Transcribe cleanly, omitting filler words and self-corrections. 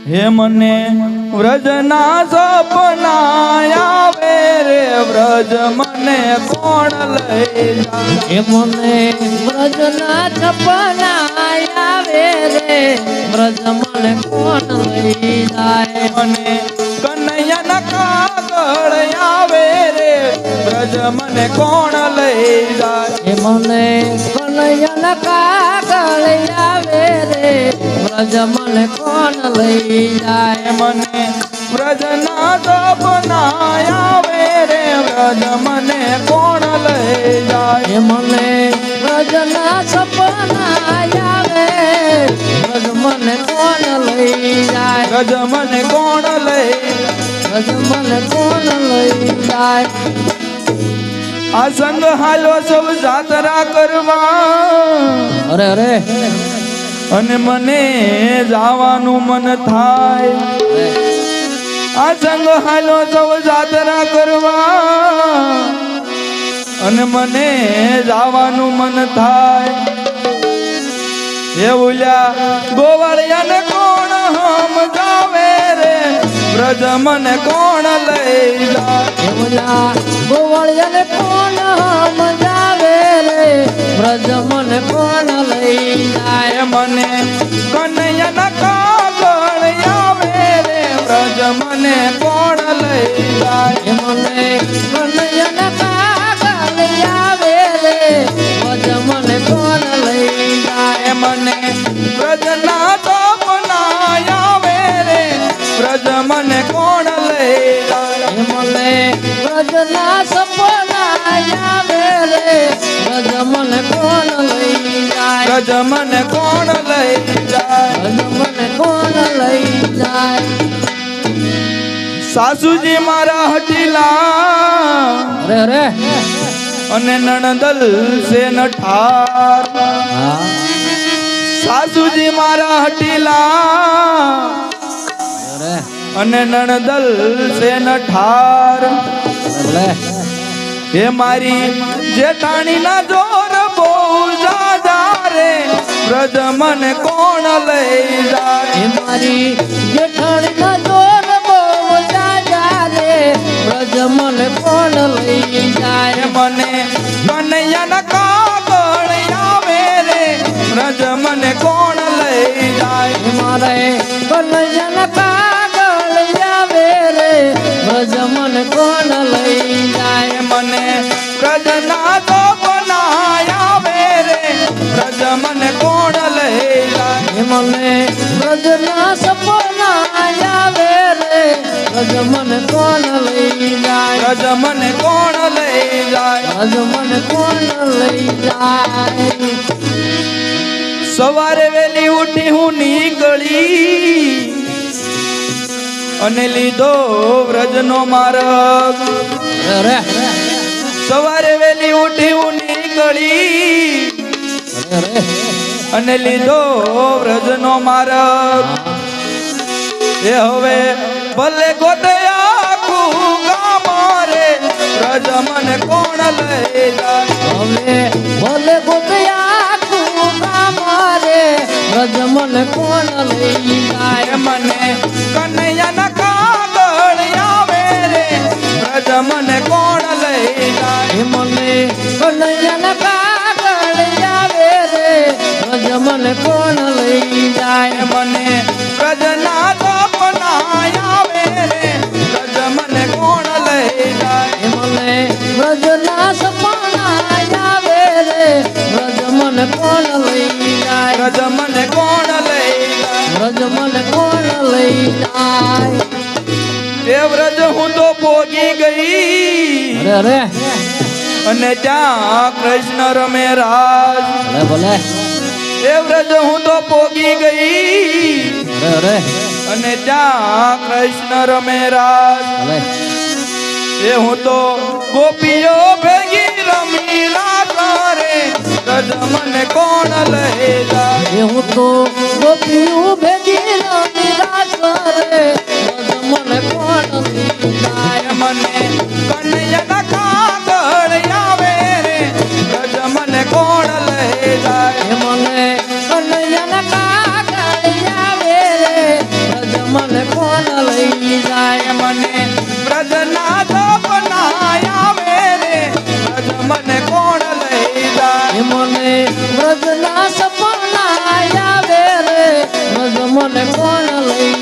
હે મને વ્રજના સપના આવે રે વ્રજ મને કોણ લઈ જાય હે મને વ્રજના સપના આવે રે વ્રજ મને કોણ લઈ જાય મને કનૈયાના કાગળ આવે રે વ્રજ મને કોણ લઈ જાય હે મને કનૈયાના કાગળ આવે રે વ્રજ મને કોણ લઈ જાય મને વ્રજના સપના આવે રે વ્રજ મને કોણ લઈ જાય હે મને વ્રજના સપના આવે વ્રજ મને કોણ લઈ જાય વ્રજ મને કોણ લઈ વ્રજ મને કોણ લઈ જાય આ સંગ હાલો સૌ જાત્રા કરવા અરે અરે અને મને જવાનું મન થાય આ સંગ હાલો સૌ જાત્રા કરવા અને મને જવાનું મન થાય હે ઉલ્યા ગોવાળિયાને કોણ સમજાવે રે વ્રજ મને કોણ લઈ જાય ઓલા ગોવાળિયાને કોણ સમજાવે રે વ્રજ મને કોણ લઈ જાય મને કનૈયાના કાગળ આવે રે વ્રજ મને કોણ લઈ જાય મને કનૈયાના કાગળ આવે રે વ્રજ મને કોણ લઈ જાય મને વ્રજના સપના આવે રે વ્રજ મને કોણ લઈ જાય મને વ્રજના સપના આવે રે વ્રજ મને કોણ લઈ જાય વ્રજ મને કોણ લઈ જાય વ્રજ મને કોણ લઈ જાય સાસુજી મારા હટીલા અરે અરે અને નણદલ છે નઠાર હા સાસુજી મારા હટીલા અરે અને નણદલ છે નઠાર અરે હે મારી જેઠાણીના જોર બહુ જાજા રે વ્રજ મને કોણ લઈ જાય હે મારી જેઠાણીના જોર બહુ જાજા રે વ્રજ મને કોણ લઈ જાય મને કનૈયાના કાગળ આવે રે વ્રજ મને કોણ લઈ જાય મારે કનૈયાના કાગળ આવે રે વ્રજ મને કોણ લઈ જાય મને વ્રજના સપના આવે રે વ્રજ મને કોણ લઈ જાય મને વ્રજના સપના આવે રે વ્રજ મને કોણ લઈ જાય વ્રજ મને કોણ લઈ જાય વ્રજ મને કોણ લઈ જાય સવારે વેલી ઉઠી હું નીકળી અને લીધો વ્રજનો માર્ગ અરે સવારે વેલી ઉઠી હું નીકળી અરે અને લીધો વ્રજનો માર્ગ એ હવે ભલે ગોતે આખું ગામ રે વ્રજ મને કોણ લઈ જાય હવે ભલે ગોતયા તું મારે વ્રજ મને કોણ લઈ જાય મને કનૈયાના કાગળ આવે રે વ્રજ મને કોણ લઈ જાય મને કનૈયાના કાગળ આવે રે વ્રજ મને કોણ લઈ જાય મને વ્રજના સપના આવે રે વ્રજ મને કોણ લઈ જાય મને વ્રજના સપના આવે રે વ્રજ મને કોણ લઈ જાય વ્રજ મને કોણ લઈ જાય વ્રજ મને કોણ લઈ જાય તે વ્રજ હું તો ભોગી ગઈ અરે અરે અને ત્યાં કૃષ્ણ રમે રાજ ભલે ભલે એ વ્રજ હું તો ભોગી ગઈ અરે અરે અને ત્યાં કૃષ્ણ રમે રાજ ભલે એ હું તો ગોપીઓ ભેગી રમી રાજ રે વ્રજ મને કોણ લઈ જાય એ હું તો ગોપીઓ ભેગી રમી રાત રે વ્રજ મને કોણ લઈ જાય મને કનૈયાના કાગળ આવે રે વ્રજ મને કોણ લઈ જાય મને કનૈયાના કાગળ આવે રે વ્રજ મને મને કોણ લઈ